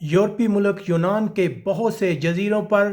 یورپی ملک یونان کے بہت سے جزیروں پر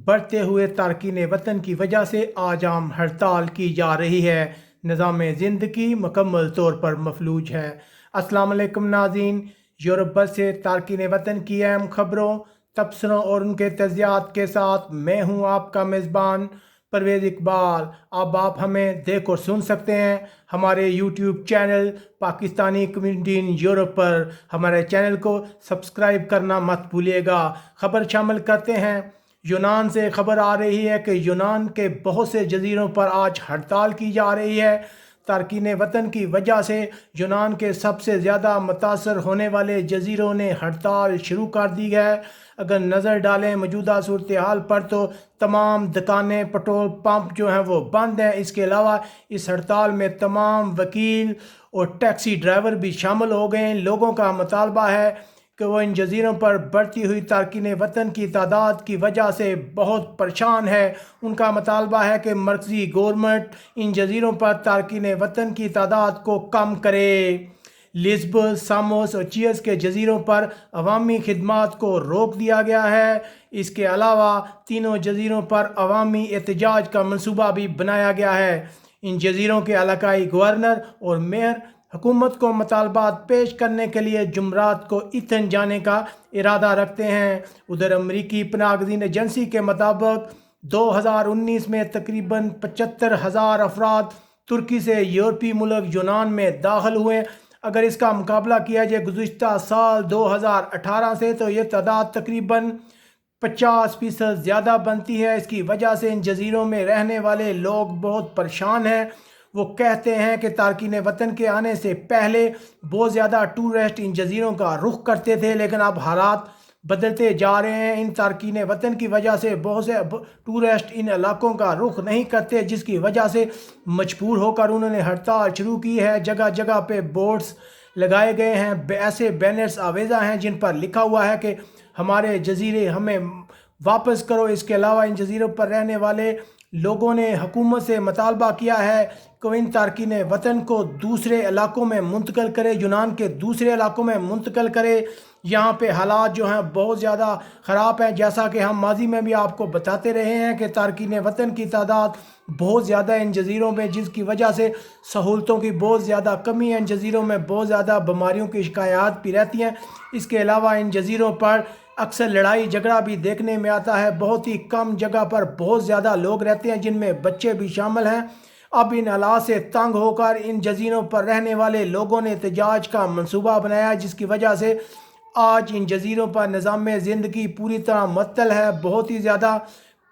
بڑھتے ہوئے تارکین وطن کی وجہ سے آج عام ہڑتال کی جا رہی ہے۔ نظام زندگی مکمل طور پر مفلوج ہے۔ السلام علیکم ناظرین، یورپ بھر سے تارکین وطن کی اہم خبروں، تبصروں اور ان کے تجزیات کے ساتھ میں ہوں آپ کا میزبان پرویز اقبال۔ اب آپ ہمیں دیکھ اور سن سکتے ہیں ہمارے YouTube channel Pakistani community in Europe پر۔ ہمارے چینل کو سبسکرائب کرنا مت بھولیے گا۔ خبر شامل کرتے ہیں۔ یونان سے خبر آ رہی ہے کہ یونان کے بہت سے جزیروں پر آج ہڑتال کی جا رہی ہے۔ تارکین وطن کی وجہ سے یونان کے سب سے زیادہ متاثر ہونے والے جزیروں نے ہڑتال شروع کر دی ہے۔ اگر نظر ڈالیں موجودہ صورتحال پر تو تمام دکانیں، پٹرول پمپ جو ہیں وہ بند ہیں۔ اس کے علاوہ اس ہڑتال میں تمام وکیل اور ٹیکسی ڈرائیور بھی شامل ہو گئے ہیں۔ لوگوں کا مطالبہ ہے کہ وہ ان جزیروں پر بڑھتی ہوئی تارکین وطن کی تعداد کی وجہ سے بہت پریشان ہے۔ ان کا مطالبہ ہے کہ مرکزی گورنمنٹ ان جزیروں پر تارکین وطن کی تعداد کو کم کرے۔ لیسبوس، ساموس اور چیوس کے جزیروں پر عوامی خدمات کو روک دیا گیا ہے۔ اس کے علاوہ تینوں جزیروں پر عوامی احتجاج کا منصوبہ بھی بنایا گیا ہے۔ ان جزیروں کے علاقائی گورنر اور میئر حکومت کو مطالبات پیش کرنے کے لیے جمعرات کو ایتھنز جانے کا ارادہ رکھتے ہیں۔ ادھر امریکی پناہ گزین ایجنسی کے مطابق 2019 میں تقریباً 75,000 افراد ترکی سے یورپی ملک یونان میں داخل ہوئے۔ اگر اس کا مقابلہ کیا جائے گزشتہ سال 2018 سے تو یہ تعداد تقریباً 50% زیادہ بنتی ہے۔ اس کی وجہ سے ان جزیروں میں رہنے والے لوگ بہت پریشان ہیں۔ وہ کہتے ہیں کہ تارکین وطن کے آنے سے پہلے بہت زیادہ ٹورسٹ ان جزیروں کا رخ کرتے تھے، لیکن اب حالات بدلتے جا رہے ہیں۔ ان تارکین وطن کی وجہ سے بہت سے ٹورسٹ ان علاقوں کا رخ نہیں کرتے، جس کی وجہ سے مجبور ہو کر انہوں نے ہڑتال شروع کی ہے۔ جگہ جگہ پہ بورڈز لگائے گئے ہیں، ایسے بینرز آویزاں ہیں جن پر لکھا ہوا ہے کہ ہمارے جزیرے ہمیں واپس کرو۔ اس کے علاوہ ان جزیروں پر رہنے والے لوگوں نے حکومت سے مطالبہ کیا ہے کہ ان تارکین وطن کو دوسرے علاقوں میں منتقل کرے، یونان کے دوسرے علاقوں میں منتقل کرے۔ یہاں پہ حالات جو ہیں بہت زیادہ خراب ہیں، جیسا کہ ہم ماضی میں بھی آپ کو بتاتے رہے ہیں کہ تارکین وطن کی تعداد بہت زیادہ ہے ان جزیروں میں، جس کی وجہ سے سہولتوں کی بہت زیادہ کمی ہے۔ ان جزیروں میں بہت زیادہ بیماریوں کی شکایات بھی رہتی ہیں۔ اس کے علاوہ ان جزیروں پر اکثر لڑائی جھگڑا بھی دیکھنے میں آتا ہے۔ بہت ہی کم جگہ پر بہت زیادہ لوگ رہتے ہیں، جن میں بچے بھی شامل ہیں۔ اب ان حالات سے تنگ ہو کر ان جزیروں پر رہنے والے لوگوں نے احتجاج کا منصوبہ بنایا، جس کی وجہ سے آج ان جزیروں پر نظام زندگی پوری طرح معطل ہے۔ بہت ہی زیادہ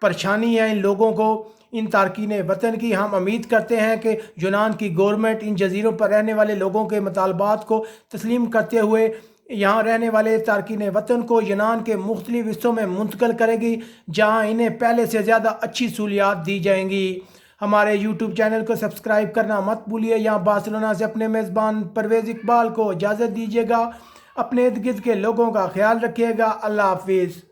پریشانی ہے ان لوگوں کو، ان تارکین وطن کی۔ ہم امید کرتے ہیں کہ یونان کی گورنمنٹ ان جزیروں پر رہنے والے لوگوں کے مطالبات کو تسلیم کرتے ہوئے یہاں رہنے والے تارکین وطن کو یونان کے مختلف حصوں میں منتقل کرے گی، جہاں انہیں پہلے سے زیادہ اچھی سہولیات دی جائیں گی۔ ہمارے یوٹیوب چینل کو سبسکرائب کرنا مت بھولیے۔ یہاں بارسلونا سے اپنے میزبان پرویز اقبال کو اجازت دیجیے گا۔ اپنے ارد گرد کے لوگوں کا خیال رکھیے گا۔ اللہ حافظ۔